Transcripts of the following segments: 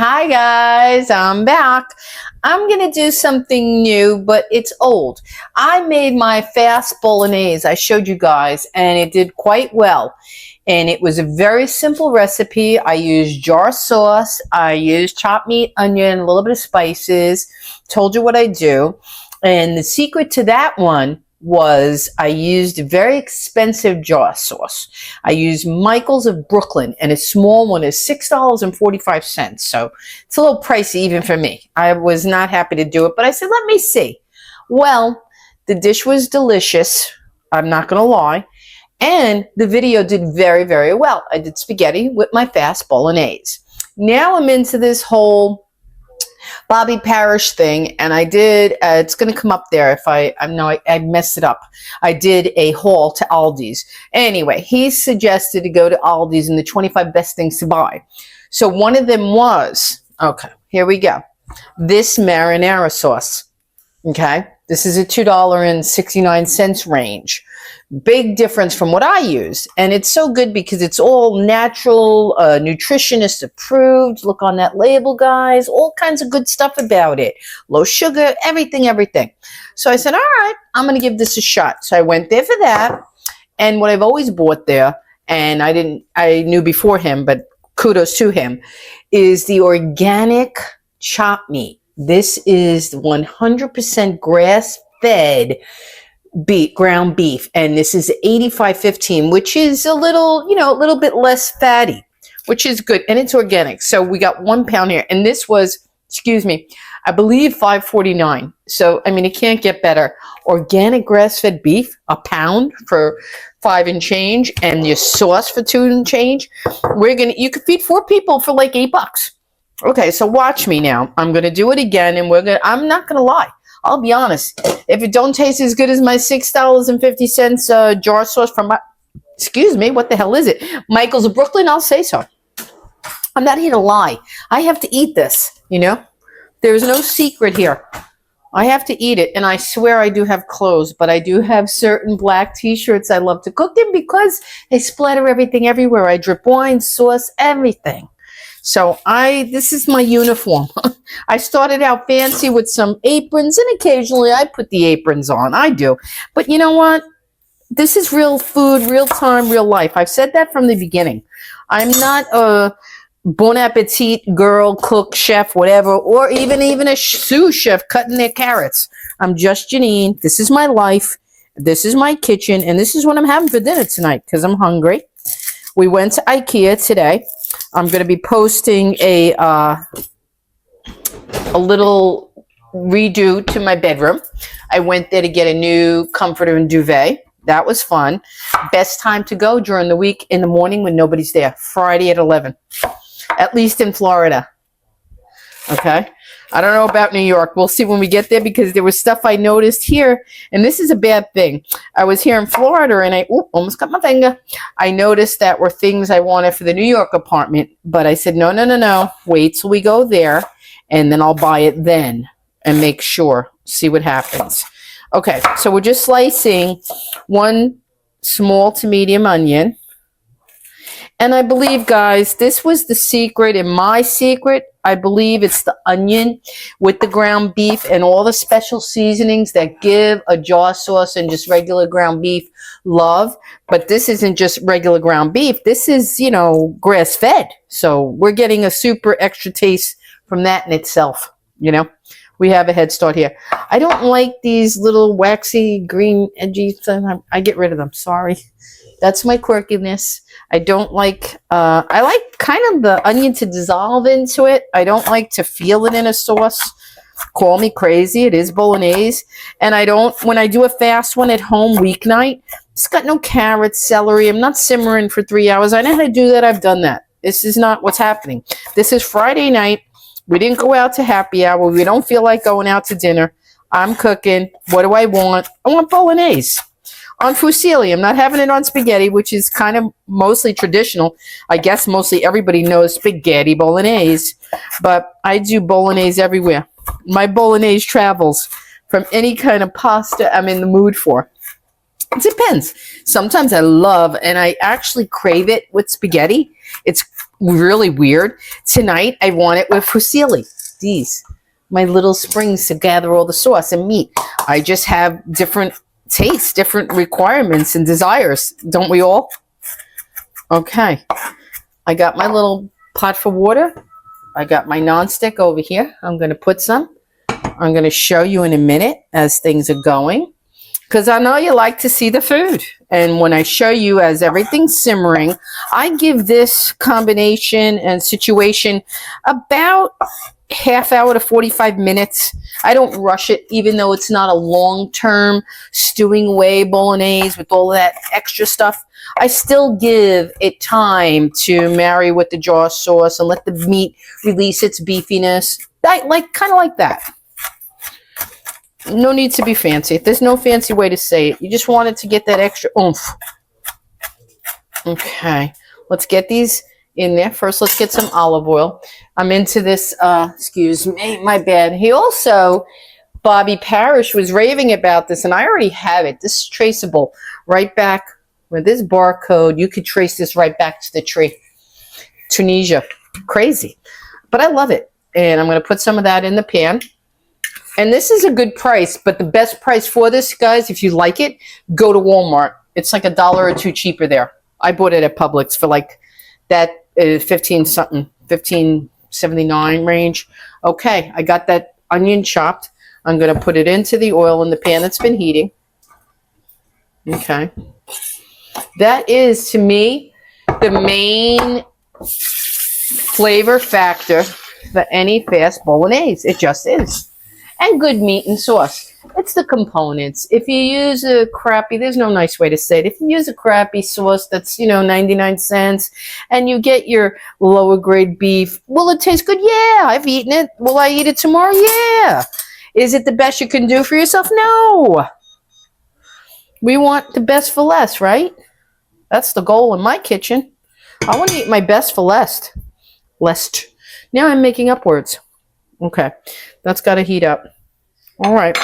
Hi guys, I'm back. I'm going to do something new, but it's old. I made my fast bolognese. I showed you guys, and it did quite well. And it was a very simple recipe. I used jar sauce. I used chopped meat, onion, a little bit of spices. Told you what I do. And the secret to that one was I used very expensive jar sauce. I used Michael's of Brooklyn, and a small one is $6.45. So it's a little pricey even for me. I was not happy to do it, but I said, let me see. Well, the dish was delicious. I'm not going to lie. And the video did very, very well. I did spaghetti with my fast bolognese. Now I'm into this whole Bobby Parrish thing, and I did, it's going to come up there if I messed it up. I did a haul to Aldi's. Anyway, he suggested to go to Aldi's and the 25 best things to buy. So one of them was, okay, here we go. This marinara sauce, okay? This is a $2.69 range. Big difference from what I use. And it's so good because it's all natural, nutritionist approved. Look on that label, guys. All kinds of good stuff about it. Low sugar, everything. So I said, all right, I'm going to give this a shot. So I went there for that. And what I've always bought there, and I knew before him, but kudos to him, is the organic chopped meat. This is 100% grass-fed ground beef, and this is 85/15, which is a little bit less fatty, which is good, and it's organic. So we got 1 pound here, and this was, I believe $5.49. So I mean, it can't get better. Organic grass-fed beef, a pound for $5 and change, and your sauce for $2 and change. You could feed 4 people for like $8. Okay, so watch me now. I'm gonna do it again, and I'm not gonna lie. I'll be honest, if it don't taste as good as my $6.50 jar sauce from what the hell is it? Michael's of Brooklyn, I'll say so. I'm not here to lie. I have to eat this, There's no secret here. I have to eat it, and I swear I do have clothes, but I do have certain black t-shirts I love to cook in because they splatter everything everywhere. I drip wine, sauce, everything. So this is my uniform. I started out fancy with some aprons, and occasionally I put the aprons on. I do. But you know what? This is real food, real time, real life. I've said that from the beginning. I'm not a bon appetit girl, cook, chef, whatever, or even a sous chef cutting their carrots. I'm just Janine. This is my life. This is my kitchen, and this is what I'm having for dinner tonight because I'm hungry. We went to IKEA today. I'm going to be posting a little redo to my bedroom. I went there to get a new comforter and duvet. That was fun. Best time to go during the week in the morning when nobody's there. Friday at 11, at least in Florida. Okay. I don't know about New York. We'll see when we get there because there was stuff I noticed here, and this is a bad thing. I was here in Florida, and I almost cut my finger. I noticed that were things I wanted for the New York apartment, but I said, no. Wait till we go there, and then I'll buy it then and make sure, see what happens. Okay, so we're just slicing 1 small to medium onion. And I believe, guys, this was the secret, and my secret, I believe it's the onion with the ground beef and all the special seasonings that give a jar sauce and just regular ground beef love. But this isn't just regular ground beef. This is, grass-fed. So we're getting a super extra taste from that in itself, We have a head start here. I don't like these little waxy green edgy things. I get rid of them. Sorry. That's my quirkiness. I don't like, I like kind of the onion to dissolve into it. I don't like to feel it in a sauce. Call me crazy. It is bolognese. And when I do a fast one at home weeknight, it's got no carrots, celery. I'm not simmering for 3 hours. I know how to do that. I've done that. This is not what's happening. This is Friday night. We didn't go out to happy hour. We don't feel like going out to dinner. I'm cooking. What do I want? I want bolognese. On fusilli. I'm not having it on spaghetti, which is kind of mostly traditional. I guess mostly everybody knows spaghetti bolognese, but I do bolognese everywhere. My bolognese travels from any kind of pasta I'm in the mood for. It depends. Sometimes I love, and I actually crave it with spaghetti. It's really weird. Tonight, I want it with fusilli. These, my little springs to gather all the sauce and meat. I just have different tastes, different requirements and desires. Don't we all? Okay. I got my little pot for water. I got my nonstick over here. I'm going to put some. I'm going to show you in a minute as things are going, because I know you like to see the food. And when I show you as everything's simmering, I give this combination and situation about half hour to 45 minutes. I don't rush it, even though it's not a long-term stewing away bolognese with all that extra stuff. I still give it time to marry with the jar sauce and let the meat release its beefiness. Kind of like that. No need to be fancy. There's no fancy way to say it. You just wanted to get that extra oomph. Okay, let's get these in there. First, let's get some olive oil. I'm into this, excuse me, my bad. He also, Bobby Parrish was raving about this, and I already have it. This is traceable right back with this barcode. You could trace this right back to the tree. Tunisia. Crazy. But I love it. And I'm going to put some of that in the pan. And this is a good price, but the best price for this, guys, if you like it, go to Walmart. It's like $1 or $2 cheaper there. I bought it at Publix for like that 15 something, 15.79 range. Okay, I got that onion chopped. I'm going to put it into the oil in the pan that's been heating. Okay. That is, to me, the main flavor factor for any fast bolognese. It just is. And good meat and sauce. It's the components. If you use a crappy, there's no nice way to say it. If you use a crappy sauce that's, 99 cents and you get your lower grade beef, will it taste good? Yeah, I've eaten it. Will I eat it tomorrow? Yeah. Is it the best you can do for yourself? No. We want the best for less, right? That's the goal in my kitchen. I want to eat my best for less. Now I'm making up words. Okay, that's got to heat up. All right.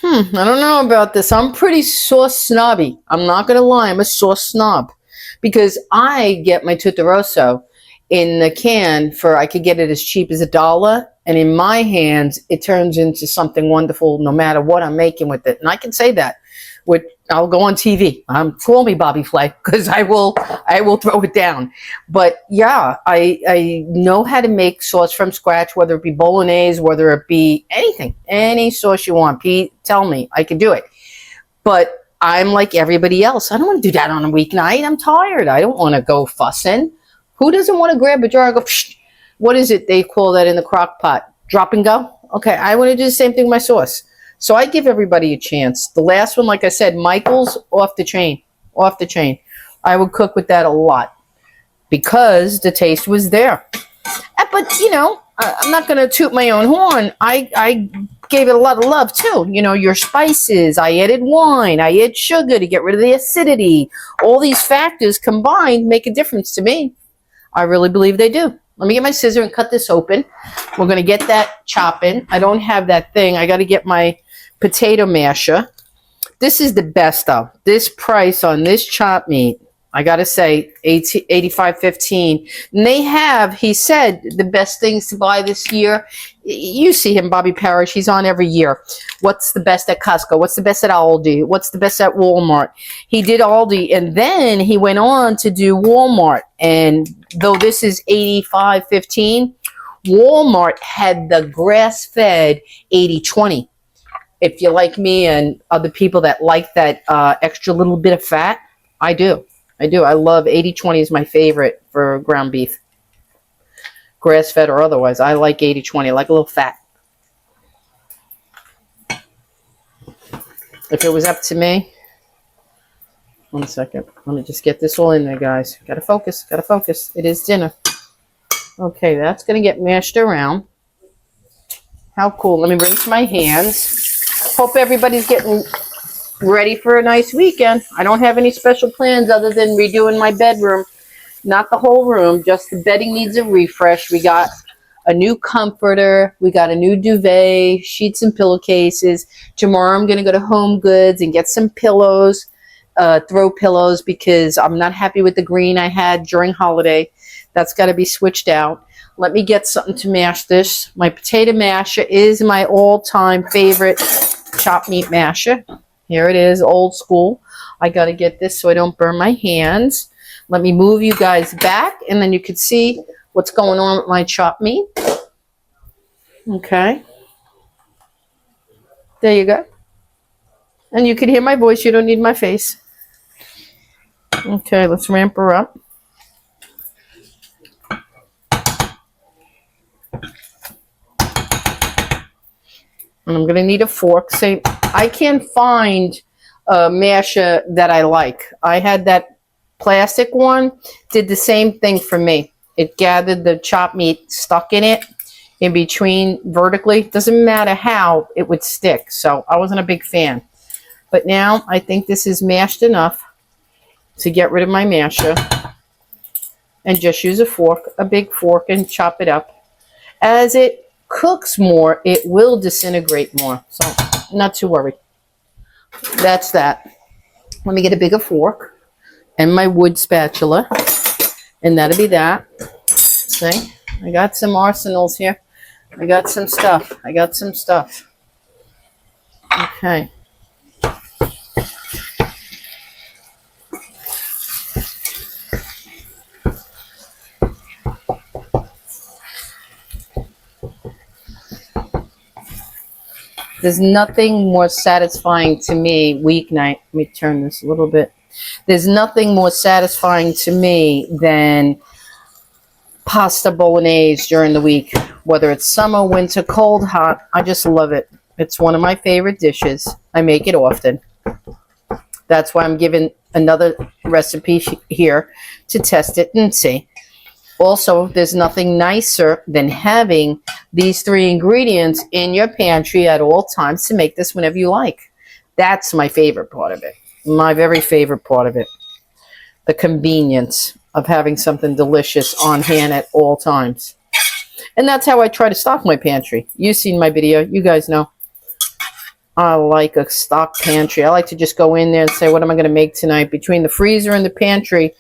I don't know about this. I'm pretty sauce snobby. I'm not going to lie. I'm a sauce snob because I get my tutto rosso in the can for, I could get it as cheap as $1. And in my hands, it turns into something wonderful no matter what I'm making with it. And I can say that. I'll go on TV. Call me Bobby Flay, because I will throw it down. But yeah, I know how to make sauce from scratch, whether it be bolognese, whether it be anything, any sauce you want. Pete, tell me, I can do it. But I'm like everybody else. I don't want to do that on a weeknight. I'm tired. I don't want to go fussing. Who doesn't want to grab a jar and go, psh, what is it they call that in the crock pot? Drop and go? Okay, I want to do the same thing with my sauce. So I give everybody a chance. The last one, like I said, Michael's, off the chain. Off the chain. I would cook with that a lot because the taste was there. But, I'm not going to toot my own horn. I gave it a lot of love, too. Your spices. I added wine. I added sugar to get rid of the acidity. All these factors combined make a difference to me. I really believe they do. Let me get my scissor and cut this open. We're going to get that chopping. I don't have that thing. I got to get my potato masher. This is the best though. This price on this chopped meat, I gotta say, $85.15. And they have, he said, the best things to buy this year. You see him, Bobby Parrish. He's on every year. What's the best at Costco? What's the best at Aldi? What's the best at Walmart? He did Aldi, and then he went on to do Walmart. And though this is $85.15, Walmart had the grass-fed 80/20. If you like me and other people that like that extra little bit of fat, I do. I love 80/20 is my favorite for ground beef. Grass-fed or otherwise. I like 80/20. I like a little fat. If it was up to me. 1 second. Let me just get this all in there, guys. Gotta focus. It is dinner. Okay, that's going to get mashed around. How cool. Let me bring it to my hands. Hope everybody's getting ready for a nice weekend. I don't have any special plans other than redoing my bedroom. Not the whole room, just the bedding needs a refresh. We got a new comforter. We got a new duvet, sheets and pillowcases. Tomorrow I'm going to go to Home Goods and get some pillows. throw pillows because I'm not happy with the green I had during holiday. That's got to be switched out. Let me get something to mash this. My potato masher is my all-time favorite chopped meat masher. Here it is, old school. I got to get this so I don't burn my hands. Let me move you guys back, and then you can see what's going on with my chopped meat. Okay. There you go. And you can hear my voice. You don't need my face. Okay, let's ramp her up. And I'm going to need a fork. Say, I can't find a masher that I like. I had that plastic one. Did the same thing for me. It gathered the chopped meat stuck in it, in between vertically. Doesn't matter how, it would stick. So I wasn't a big fan. But now I think this is mashed enough to get rid of my masher. And just use a fork, a big fork, and chop it up. As it cooks more, it will disintegrate more. So not to worry. That's that. Let me get a bigger fork and my wood spatula. And that'll be that. See? I got some arsenals here. I got some stuff. Okay. There's nothing more satisfying to me weeknight. Let me turn this a little bit. There's nothing more satisfying to me than pasta bolognese during the week. Whether it's summer, winter, cold, hot, I just love it. It's one of my favorite dishes. I make it often. That's why I'm giving another recipe here to test it and see. Also, there's nothing nicer than having these 3 ingredients in your pantry at all times to make this whenever you like. That's my favorite part of it. My very favorite part of it. The convenience of having something delicious on hand at all times. And that's how I try to stock my pantry. You've seen my video. You guys know. I like a stock pantry. I like to just go in there and say, what am I going to make tonight? Between the freezer and the pantry,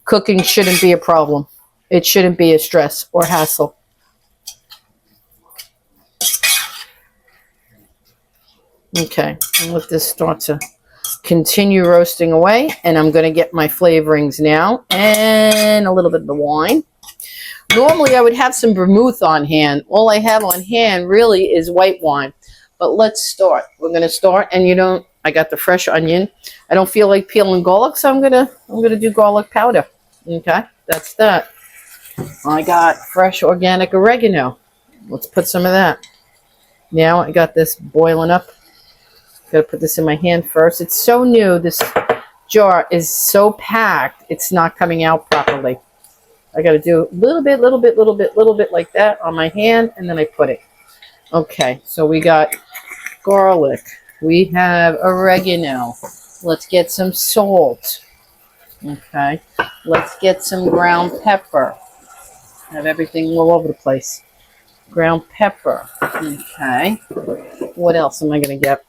cooking shouldn't be a problem. It shouldn't be a stress or hassle. Okay, and let this start to continue roasting away. And I'm going to get my flavorings now and a little bit of the wine. Normally, I would have some vermouth on hand. All I have on hand really is white wine. But let's start. We're going to start, and I got the fresh onion. I don't feel like peeling garlic, so I'm gonna do garlic powder. Okay, that's that. I got fresh organic oregano. Let's put some of that. Now I got this boiling up. Got to put this in my hand first. It's so new. This jar is so packed. It's not coming out properly. I got to do a little bit like that on my hand, and then I put it. Okay, so we got garlic. We have oregano. Let's get some salt. Okay, let's get some ground pepper. I have everything all over the place. Ground pepper. Okay, what else am I going to get?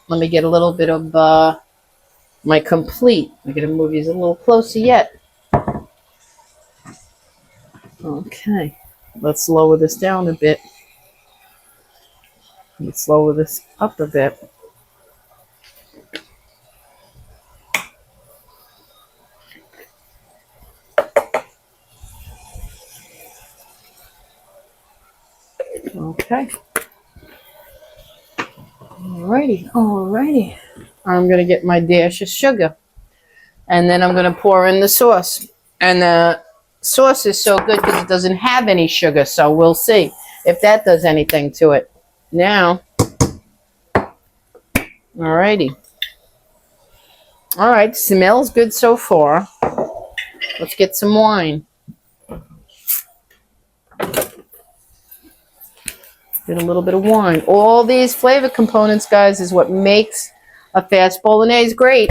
Let me get a little bit of my complete. I'm going to move these a little closer yet. Okay, let's lower this down a bit. Let's lower this up a bit. Okay. Alrighty. I'm going to get my dash of sugar. And then I'm going to pour in the sauce. And the sauce is so good because it doesn't have any sugar. So we'll see if that does anything to it. Now, alrighty. Alright, smells good so far. Let's get some wine. Get a little bit of wine. All these flavor components, guys, is what makes a fast bolognese great.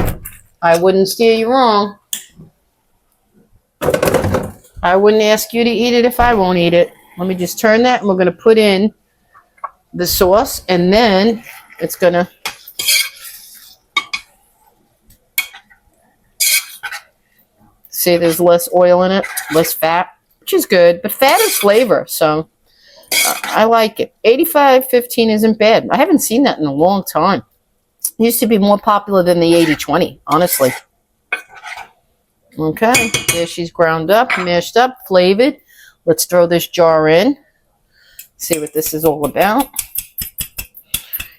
I wouldn't steer you wrong. I wouldn't ask you to eat it if I won't eat it. Let me just turn that, and we're going to put in the sauce, and then it's going to See, there's less oil in it, less fat, which is good. But fat is flavor, so I like it. 85-15 isn't bad. I haven't seen that in a long time. It used to be more popular than the 80-20, honestly. Okay, there she's ground up, mashed up, flavored. Let's throw this jar in. See what this is all about.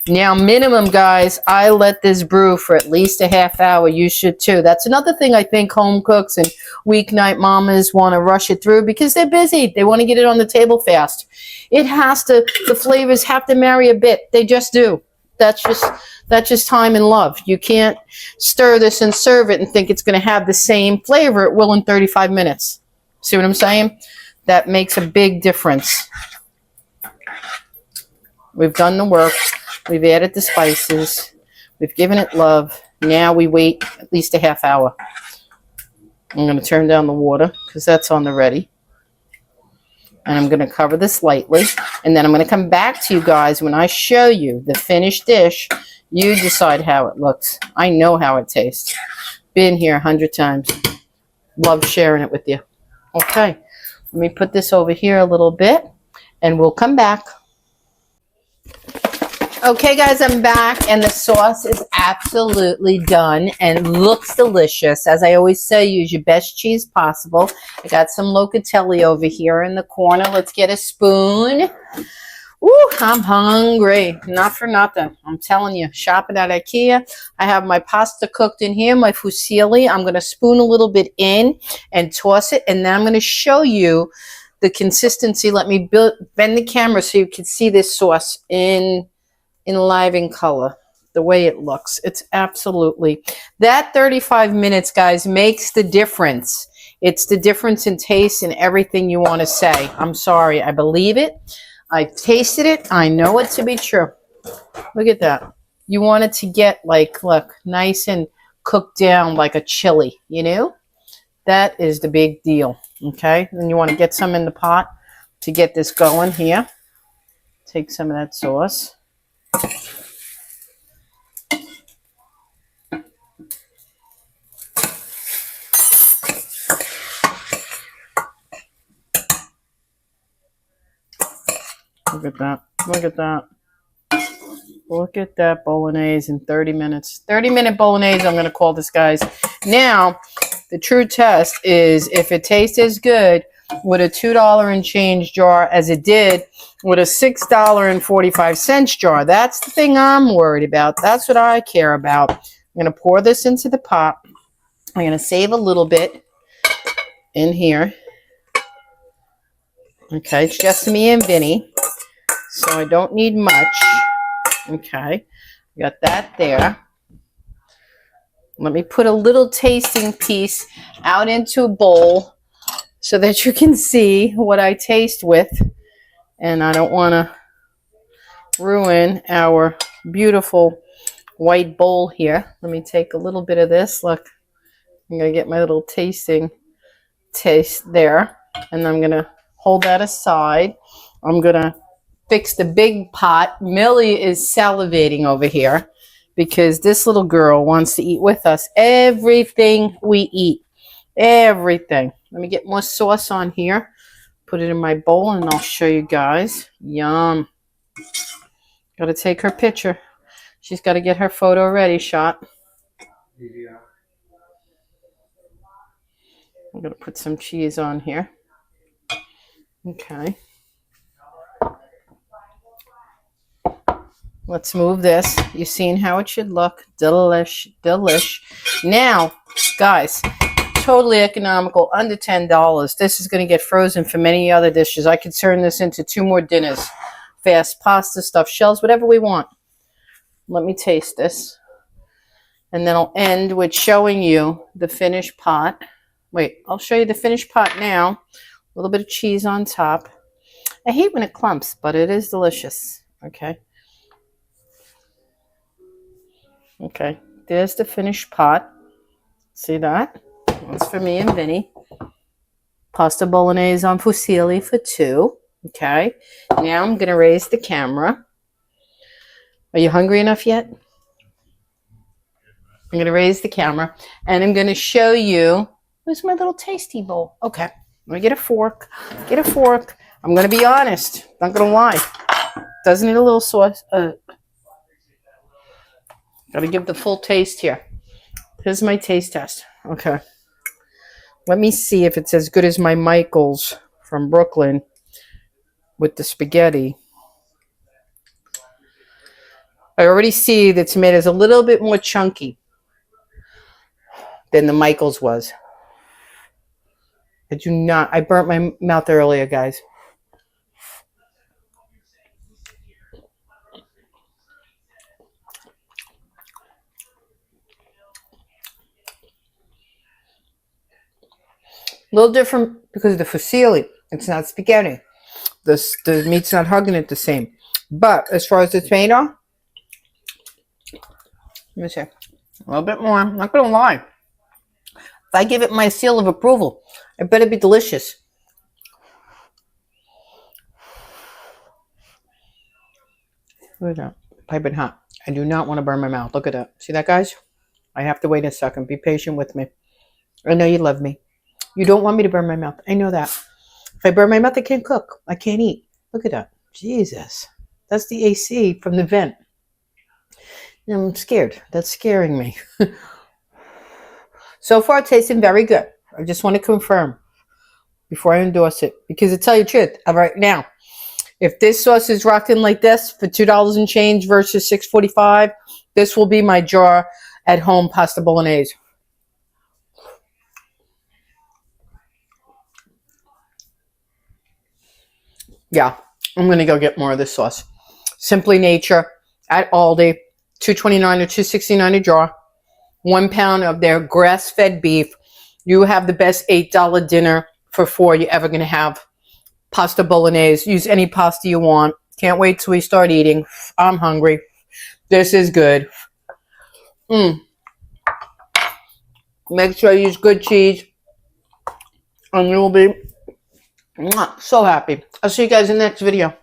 Now, minimum, guys, I let this brew for at least a half hour. You should too. That's another thing I think home cooks and weeknight mamas want to rush it through because they're busy. They want to get it on the table fast. It has to, the flavors have to marry a bit. They just do. That's just time and love. You can't stir this and serve it and think it's going to have the same flavor it will in 35 minutes. See what I'm saying? That makes a big difference. We've done the work. We've added the spices. We've given it love. Now we wait at least a half hour. I'm going to turn down the water because that's on the ready. And I'm going to cover this lightly. And then I'm going to come back to you guys when I show you the finished dish. You decide how it looks. I know how it tastes. Been here 100 times. Love sharing it with you. Okay. Let me put this over here a little bit. And we'll come back. Okay, guys, I'm back, and the sauce is absolutely done and looks delicious. As I always say, use your best cheese possible. I got some locatelli over here in the corner. Let's get a spoon. Ooh, I'm hungry. Not for nothing. I'm telling you, shopping at IKEA. I have my pasta cooked in here, my fusilli. I'm going to spoon a little bit in and toss it, and then I'm going to show you the consistency. Let me bend the camera so you can see this sauce in live in color, the way it looks. It's absolutely, that 35 minutes, guys, makes the difference. It's the difference in taste and everything you want to say. I'm sorry. I believe it. I've tasted it. I know it to be true. Look at that. You want it to get like, look, nice and cooked down like a chili, you know? That is the big deal, okay? And you want to get some in the pot to get this going here. Take some of that sauce. Look at that. Look at that. Look at that bolognese in 30 minutes. 30-minute bolognese, I'm going to call this, guys. Now, the true test is if it tastes as good with a $2 and change jar as it did with a $6.45 jar. That's the thing I'm worried about. That's what I care about. I'm going to pour this into the pot. I'm going to save a little bit in here. Okay, it's just me and Vinny, so I don't need much. Okay, got that there. Let me put a little tasting piece out into a bowl so that you can see what I taste with. And I don't want to ruin our beautiful white bowl here. Let me take a little bit of this. Look, I'm going to get my little tasting taste there. And I'm going to hold that aside. I'm going to fix the big pot. Millie is salivating over here because this little girl wants to eat with us everything we eat. Everything. Let me get more sauce on here. Put it in my bowl and I'll show you guys. Yum. Got to take her picture. She's got to get her photo ready shot. I'm going to put some cheese on here. Okay. Let's move this. You've seen how it should look. Delish. Delish. Now, guys, totally economical, under $10. This is going to get frozen for many other dishes. I could turn this into 2 more dinners. Fast pasta, stuffed shells, whatever we want. Let me taste this. And then I'll end with showing you the finished pot. Wait, I'll show you the finished pot now. A little bit of cheese on top. I hate when it clumps, but it is delicious. Okay. Okay, there's the finished pot. See that? That's for me and Vinny. Pasta bolognese on fusilli for 2. Okay, now I'm going to raise the camera. Are you hungry enough yet? I'm going to raise the camera and I'm going to show you Where's my little tasty bowl? Okay, let me get a fork. Get a fork. I'm going to be honest. Not going to lie. Doesn't need a little sauce. Got to give the full taste here. Here's my taste test. Okay. Let me see if it's as good as my Michael's from Brooklyn with the spaghetti. I already see the tomatoes a little bit more chunky than the Michael's was. I burnt my mouth earlier, guys. A little different because of the fusilli. It's not spaghetti. The meat's not hugging it the same. But as far as the tomato, let me see. A little bit more. I'm not going to lie. If I give it my seal of approval, it better be delicious. Look at that. Piping hot. I do not want to burn my mouth. Look at that. See that, guys? I have to wait a second. Be patient with me. I know you love me. You don't want me to burn my mouth. I know that. If I burn my mouth, I can't cook. I can't eat. Look at that. Jesus. That's the AC from the vent. I'm scared. That's scaring me. So far, it's tasting very good. I just want to confirm before I endorse it. Because to tell you the truth, right now, if this sauce is rocking like this for $2 and change versus $6.45, this will be my jar at home pasta bolognese. Yeah, I'm going to go get more of this sauce. Simply Nature at Aldi, $2.29 or $2.69 a jar. 1 pound of their grass-fed beef. You have the best $8 dinner for $4 you're ever going to have. Pasta bolognese. Use any pasta you want. Can't wait till we start eating. I'm hungry. This is good. Make sure you use good cheese. And you will be so happy. I'll see you guys in the next video.